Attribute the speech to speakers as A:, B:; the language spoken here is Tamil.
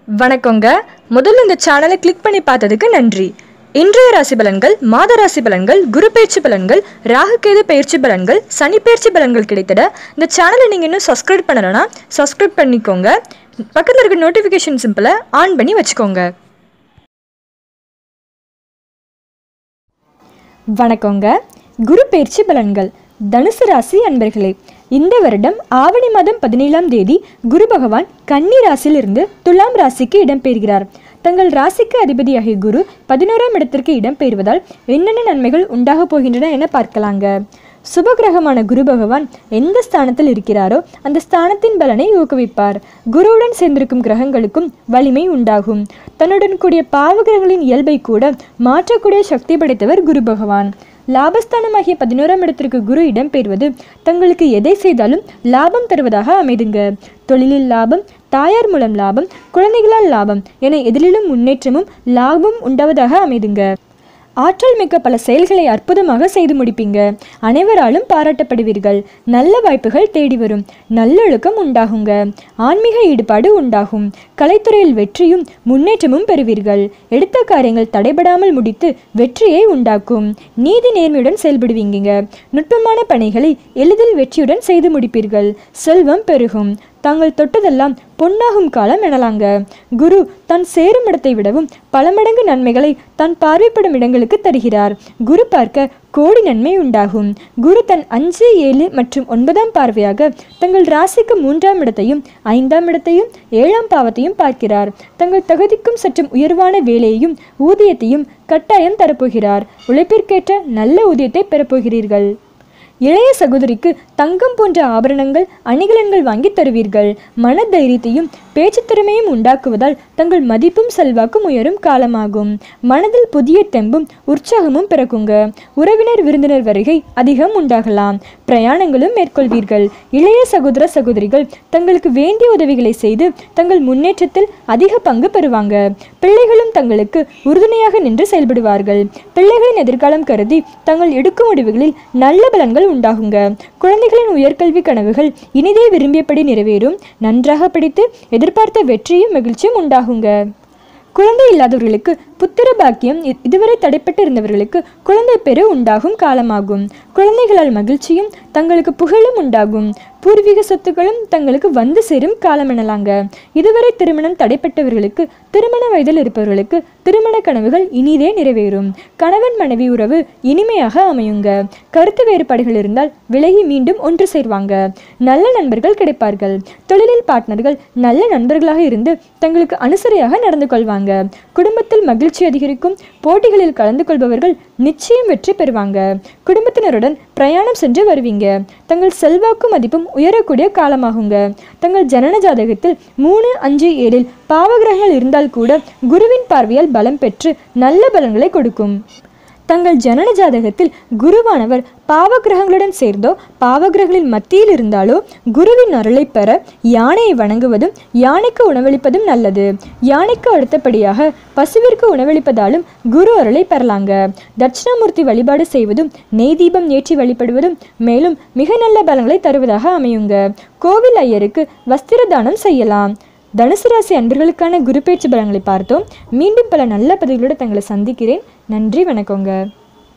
A: வணக்கங்க. முதல்ல இந்த சேனலை கிளிக் பண்ணி பார்த்ததுக்கு நன்றி. இன்றைய ராசி பலன்கள், மாத ராசி பலன்கள், குரு பயிற்சி பலன்கள், ராகுகேது பயிற்சி பலன்கள், சனி பயிற்சி பலன்கள் கிடைத்திட இந்த சேனலை நீங்கள் இன்னும் சப்ஸ்கிரைப் பண்ணலைன்னா சப்ஸ்கிரைப் பண்ணிக்கோங்க. பக்கத்தில் இருக்க நோட்டிஃபிகேஷன் சிம்பிளை ஆன் பண்ணி வச்சுக்கோங்க. வணக்கங்க. குரு பயிற்சி பலன்கள். தனுசு ராசி அன்பர்களே, இந்த வருடம் ஆவணி மாதம் 17ஆம் தேதி குரு பகவான் கன்னி ராசியிலிருந்து துலாம் ராசிக்கு இடம்பெறுகிறார். தங்கள் ராசிக்கு அதிபதியாகிய குரு 11ஆம் இடத்திற்கு இடம்பெறுவதால் என்னென்ன நன்மைகள் உண்டாக போகின்றன என பார்க்கலாங்க. சுபகிரகமான குரு பகவான் எந்த ஸ்தானத்தில் இருக்கிறாரோ அந்த ஸ்தானத்தின் பலனை ஊக்குவிப்பார். குருவுடன் சேர்ந்திருக்கும் கிரகங்களுக்கும் வலிமை உண்டாகும். தன்னுடன் கூடிய பாவகிரகங்களின் இயல்பை கூட மாற்றக்கூடிய சக்தி படைத்தவர் குரு பகவான். லாபஸ்தானமாகிய 11ஆம் இடத்திற்கு குரு இடம்பெறுவது தங்களுக்கு எதை செய்தாலும் லாபம் தருவதாக அமைதுங்க. தொழிலில் லாபம், தாயார் மூலம் லாபம், குழந்தைகளால் லாபம் என எதிலும் முன்னேற்றமும் லாபம் உண்டாவதாக அமைதுங்க. ஆற்றல் மிக்க பல செயல்களை அற்புதமாக செய்து முடிப்பீங்க. அனைவராலும் பாராட்டப்படுவீர்கள். நல்ல வாய்ப்புகள் தேடி வரும். நல்லொழுக்கம் உண்டாகுங்க. ஆன்மீக ஈடுபாடு உண்டாகும். கலைத்துறையில் வெற்றியும் முன்னேற்றமும் பெறுவீர்கள். எடுத்த காரியங்கள் தடைபடாமல் முடித்து வெற்றியை உண்டாக்கும். நீதி நேர்மையுடன் செயல்படுவீங்க. நுட்பமான பணிகளை எளிதில் வெற்றியுடன் செய்து முடிப்பீர்கள். செல்வம் பெருகும். தாங்கள் தொட்டதெல்லாம் பொன்னாகும் காலம் எனலாங்க. குரு தான் சேரும் இடத்தை விடவும் பல மடங்கு நன்மைகளை தான் பார்வைப்படும் இடங்களுக்கு தருகிறார். குரு பார்க்க கோடி நன்மை உண்டாகும். குரு தன் 5, 7 மற்றும் 9ஆம் பார்வையாக தங்கள் ராசிக்கு 3ஆம் இடத்தையும் 5ஆம் இடத்தையும் 7ஆம் பாவத்தையும் பார்க்கிறார். தங்கள் தகுதிக்கும் சற்றும் உயர்வான வேலையையும் ஊதியத்தையும் கட்டாயம் தரப்போகிறார். உழைப்பிற்கேற்ற நல்ல ஊதியத்தை பெறப்போகிறீர்கள். இளைய சகோதரிக்கு தங்கம் போன்ற ஆபரணங்கள், அணிகலன்கள் வாங்கி தருவீர்கள். மன தைரியத்தையும் பேச்சு திறமையும் உண்டாக்குவதால் தங்கள் மதிப்பும் செல்வாக்கும் உயரும் காலமாகும். மனதில் புதிய தெம்பும் உற்சாகமும் பிறக்குங்க. உறவினர் விருந்தினர் வருகை அதிகம் உண்டாகலாம். பிரயாணங்களும் மேற்கொள்வீர்கள். இளைய சகோதர சகோதரிகள் தங்களுக்கு வேண்டிய உதவிகளை செய்து தங்கள் முன்னேற்றத்தில் அதிக பங்கு பெறுவாங்க. பிள்ளைகளும் தங்களுக்கு உறுதுணையாக நின்று செயல்படுவார்கள். பிள்ளைகளின் எதிர்காலம் கருதி தங்கள் எடுக்கும் முடிவுகளில் நல்ல பலன்கள் உண்டாகுங்க. குழந்தைகளின் உயர்கல்வி கனவுகள் இனிதே விரும்பியபடி நிறைவேறும். நன்றாக படித்து எதிர்பார்த்த வெற்றியும் மகிழ்ச்சியும் உண்டாகுங்க. குழந்தை இல்லாதவர்களுக்கு புத்திர பாக்கியம், இதுவரை தடைப்பட்டு இருந்தவர்களுக்கு குழந்தை பெரு உண்டாகும் காலமாகும். குழந்தைகளால் மகிழ்ச்சியும் தங்களுக்கு புகழும் உண்டாகும். பூர்வீக சொத்துக்களும் தங்களுக்கு வந்து சேரும் காலம் எனலாங்க. இதுவரை திருமணம் தடைப்பட்டவர்களுக்கு, திருமண வயதில் இருப்பவர்களுக்கு திருமண கனவுகள் இனிதே நிறைவேறும். கணவன் மனைவி உறவு இனிமையாக அமையுங்க. கருத்து வேறுபாடுகள் இருந்தால் விலகி மீண்டும் ஒன்று சேர்வாங்க. நல்ல நண்பர்கள் கிடைப்பார்கள். தொழிலில் பார்ட்னர்கள் நல்ல நண்பர்களாக இருந்து தங்களுக்கு அனுசரியாக நடந்து கொள்வாங்க. குடும்பத்தில் மகிழ்ச்சி அதிகரிக்கும். போட்டிகளில் கலந்து கொள்பவர்கள் நிச்சயம் வெற்றி பெறுவாங்க. குடும்பத்தினருடன் பிரயாணம் சென்று வருவீங்க. தங்கள் செல்வாக்கு மதிப்பும் உயரக்கூடிய காலமாகுங்க. தங்கள் ஜனன ஜாதகத்தில் 3, 5, 7 பாவகிரகங்கள் இருந்தால் கூட குருவின் பார்வையால் பலம் பெற்று நல்ல பலன்களை கொடுக்கும். தங்கள் ஜனன ஜாதகத்தில் குருவானவர் பாவகிரகங்களுடன் சேர்ந்தோ பாவகிரகங்களின் மத்தியில் இருந்தாலோ குருவின் அருளை பெற யானையை வணங்குவதும் யானைக்கு உணவளிப்பதும் நல்லது. யானைக்கு அடுத்தபடியாக பசுவிற்கு உணவளிப்பதாலும் குரு அருளை பெறலாங்க. தட்சிணாமூர்த்தி வழிபாடு செய்வதும் நெய் தீபம் ஏற்றி வழிபடுவதும் மேலும் மிக நல்ல பலன்களை தருவதாக அமையுங்க. கோவில் ஐயருக்கு வஸ்திர தானம் செய்யலாம். தனுசு ராசி அன்பர்களுக்கான குரு பயிற்சி பலன்களை பார்த்தோம். மீண்டும் பல நல்ல பதிவுகளோடு தங்களை சந்திக்கிறேன். நன்றி, வணக்கங்க.